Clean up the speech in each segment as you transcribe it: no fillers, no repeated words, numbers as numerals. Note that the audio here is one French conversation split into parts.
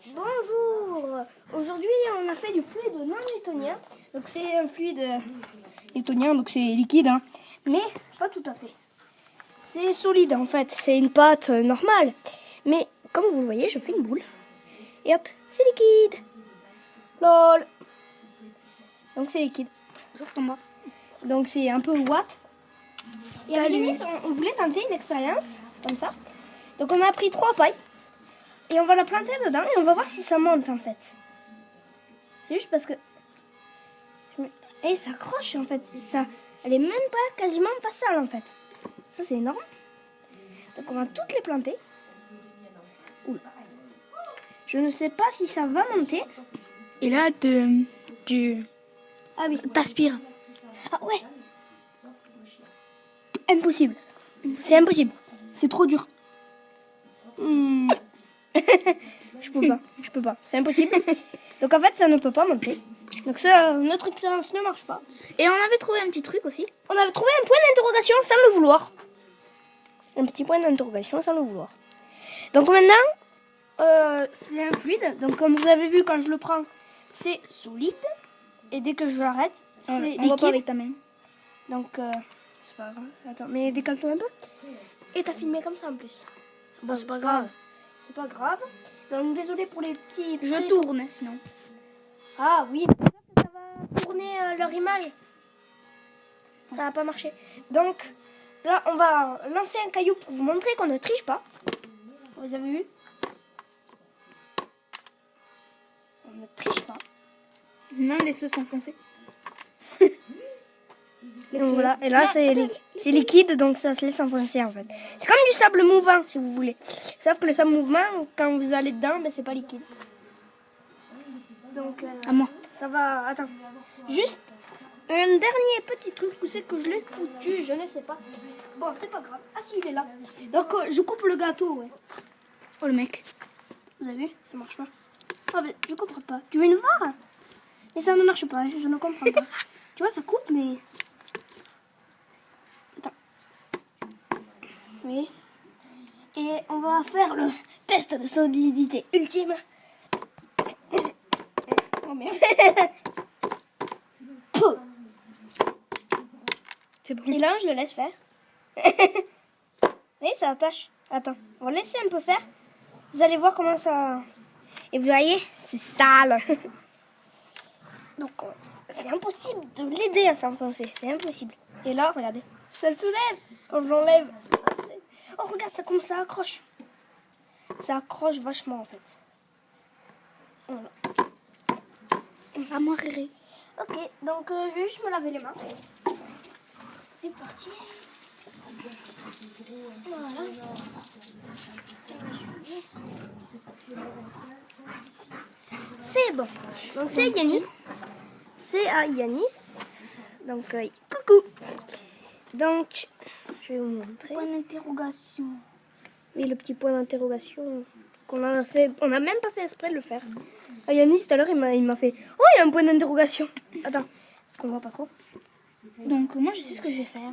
Bonjour. Aujourd'hui, on a fait du fluide non newtonien. Donc c'est un fluide newtonien, donc c'est liquide, hein. Mais pas tout à fait. C'est solide en fait, c'est une pâte normale. Mais comme vous le voyez, je fais une boule. Et hop, c'est liquide. Lol. Donc c'est liquide. Donc c'est un peu watt. Et avec Yanis, on voulait tenter une expérience comme ça. Donc on a pris 3 pailles. Et on va la planter dedans et on va voir si ça monte en fait. C'est juste parce que... Et ça accroche en fait. Ça... Elle est même pas, quasiment pas sale en fait. Ça c'est énorme. Donc on va toutes les planter. Oula. Je ne sais pas si ça va monter. Et là, tu Ah oui. t'aspires. Ah ouais. Impossible. C'est impossible. C'est trop dur. Je peux pas. C'est impossible. Donc en fait, ça ne peut pas monter. Donc ça, notre expérience ne marche pas. Et on avait trouvé un petit truc aussi. On avait trouvé un point d'interrogation sans le vouloir. Un petit point d'interrogation sans le vouloir. Donc maintenant, c'est un fluide. Donc comme vous avez vu quand je le prends, c'est solide. Et dès que je l'arrête, c'est liquide. On va pas avec ta main. Donc c'est pas grave. Attends, mais décale-toi un peu. Et t'as filmé comme ça en plus. Bon, c'est pas grave. C'est pas grave. Donc désolé pour les petits... Je tourne sinon. Ah oui, ça va tourner leur image. Ça va pas marcher. Donc là, on va lancer un caillou pour vous montrer qu'on ne triche pas. Vous avez vu? On ne triche pas. Non, laisse-le s'enfoncer. Donc voilà, et là c'est liquide, donc ça se laisse enfoncer en fait. C'est comme du sable mouvant si vous voulez. Sauf que le sable mouvant, quand vous allez dedans, ben, c'est pas liquide. Donc À moi. ça va, attends. Juste un dernier petit truc, où c'est que je l'ai foutu, je ne sais pas. Bon, c'est pas grave. Ah si, il est là. Donc je coupe le gâteau, ouais. Oh le mec. Vous avez vu? Ça marche pas. Ah mais je comprends pas. Tu veux une barre? Mais ça ne marche pas, je ne comprends pas. Tu vois, ça coupe, mais... Attends. Oui. Et on va faire le test de solidité ultime. Oh merde. Pouh. C'est bon. Et là, je le laisse faire. Oui, ça attache. Attends, on va laisser un peu faire. Vous allez voir comment ça... Et vous voyez, c'est sale. Donc, c'est impossible de l'aider à s'enfoncer. C'est impossible. Et là, regardez, ça se soulève quand je l'enlève. Oh, regarde, ça commence à accroche. Ça accroche vachement, en fait. Voilà. À moi, Réré. Ok, donc je vais juste me laver les mains. C'est parti. Voilà. C'est bon. Donc c'est Yanis. C'est à Yanis. Donc coucou. Donc je vais vous montrer. Point d'interrogation. Oui, le petit point d'interrogation qu'on a fait. On n'a même pas fait exprès de le faire. Ah, Yanis tout à l'heure il m'a fait. Oh, il y a un point d'interrogation. Attends, parce qu'on voit pas trop. Donc moi je sais ce que je vais faire.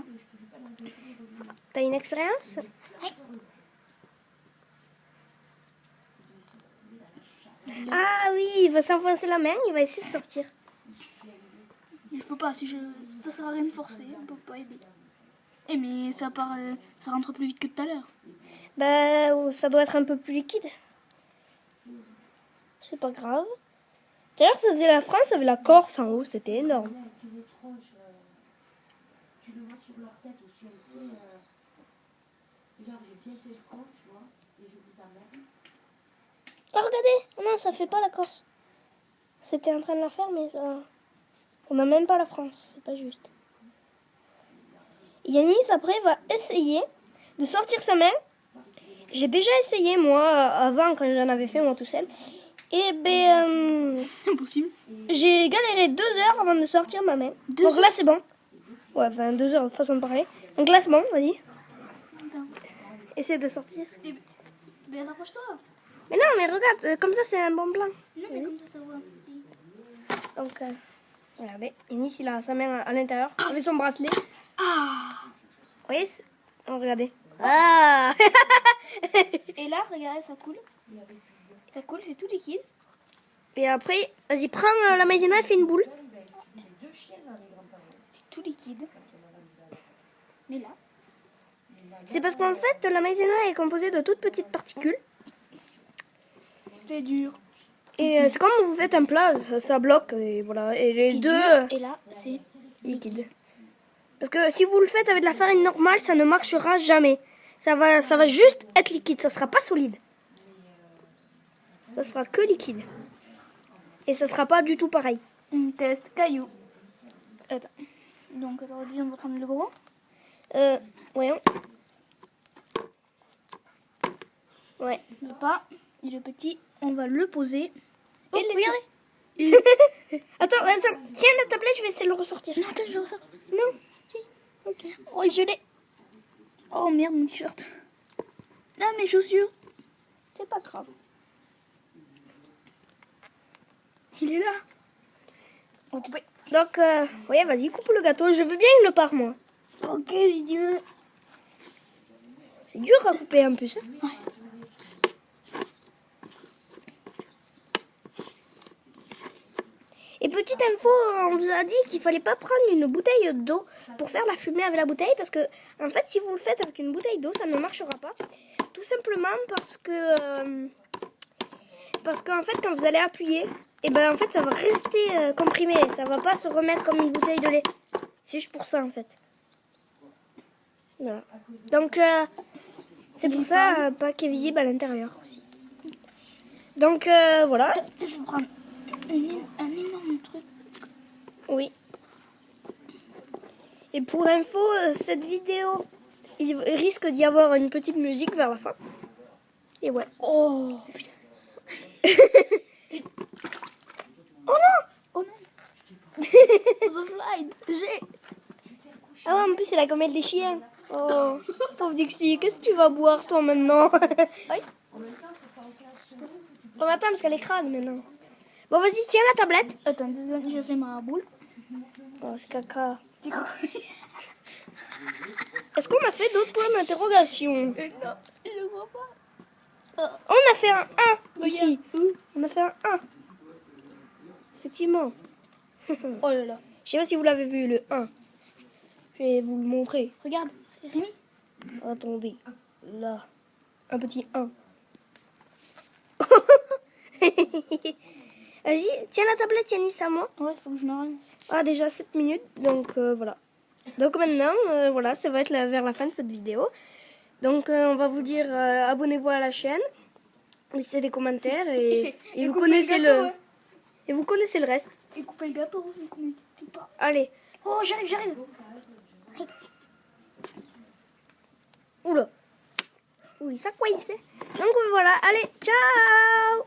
T'as une expérience? Oui. Ah oui, il va s'enfoncer la main, il va essayer de sortir. Je peux pas, ça sert à rien de forcer, on peut pas aider. Eh mais ça rentre plus vite que tout à l'heure. Bah, ça doit être un peu plus liquide. C'est pas grave. Tout à l'heure, ça faisait la France avec la Corse en haut, c'était énorme. Oh, regardez! Oh non, ça fait pas la Corse. C'était en train de la faire, mais ça... On n'a même pas la France, c'est pas juste. Yanis, après, va essayer de sortir sa main. J'ai déjà essayé, moi, avant, quand j'en avais fait, moi, tout seul. Et ben... Impossible. J'ai galéré 2 heures avant de sortir ma main. Donc là, c'est bon. Ouais, enfin, 2 heures de façon de parler. Donc là, c'est bon, vas-y. Essaye de sortir. Mais approche-toi. Mais non, mais regarde, comme ça, c'est un bon plan. Non, mais comme ça voit. Donc, regardez, Yanis, il a sa main à l'intérieur, avec son bracelet. Ah. Vous voyez, regardez. Ah. Et là, regardez, ça coule. Ça coule, c'est tout liquide. Et après, vas-y, prends la maïzena et fais une boule. C'est tout liquide. Mais là, C'est parce qu'en fait, la maïzena est composée de toutes petites particules. c'est dur. Et c'est comme vous faites un plat, ça bloque. Et voilà. Et les C'est deux dur, et là, c'est liquides. Parce que si vous le faites avec de la farine normale, ça ne marchera jamais. Ça va juste être liquide, ça sera pas solide. Ça sera que liquide. Et ça sera pas du tout pareil. un test caillou. Attends. Donc aujourd'hui, on va prendre le gros. Voyons. Ouais. Le pas et le petit, on va le poser. Oh, Et regardez. Attends, tiens la tablette, je vais essayer de le ressortir. Non, attends, je ressors. Non. Si. Ok. Oh, je l'ai. Oh merde, mon t-shirt. Ah, mes chaussures. C'est pas grave. Il est là. On coupe. Donc, ouais, vas-y, coupe le gâteau. Je veux bien une part, moi. Ok, si tu veux. C'est dur à couper en plus. Hein. Et petite info, on vous a dit qu'il fallait pas prendre une bouteille d'eau pour faire la fumée avec la bouteille. Parce que, en fait, si vous le faites avec une bouteille d'eau, ça ne marchera pas. Tout simplement parce qu'en fait, quand vous allez appuyer, et ben en fait, ça va rester comprimé. Ça va pas se remettre comme une bouteille de lait. C'est juste pour ça, en fait. Voilà. Donc, c'est pour ça pas qu'il est visible à l'intérieur aussi. Donc, voilà. Je vais prendre un énorme truc. Oui. Et pour info, cette vidéo, il risque d'y avoir une petite musique vers la fin. Et ouais. Oh putain. Oh non! Oh non. The Slide. J'ai. Ah ouais, en plus, c'est la comédie des chiens. Oh, pauvre Dixie, qu'est-ce que tu vas boire, toi, maintenant? Oui. On attend parce qu'elle est crade, maintenant. Bon, vas-y, tiens la tablette. Attends 2 secondes, je fais ma boule. Oh, c'est caca. C'est quoi? Est-ce qu'on a fait d'autres points d'interrogation? Non, je vois pas. On a fait un 1 ici. On a fait un 1. Effectivement. Oh là là. Je sais pas si vous l'avez vu, le 1. Je vais vous le montrer. Regarde, Rémi. Attendez. Là. Un petit 1. Vas-y, tiens la tablette, Yanis, à moi. Ouais, faut que je me rince. Ah, déjà 7 minutes, donc voilà. Donc maintenant, voilà, ça va être vers la fin de cette vidéo. Donc on va vous dire, abonnez-vous à la chaîne, laissez des commentaires et vous connaissez gâteau, et vous connaissez le reste. Et couper le gâteau aussi, n'hésitez pas. Allez. Oh, j'arrive. Oula. Oui, ça coince. Donc voilà, allez, ciao.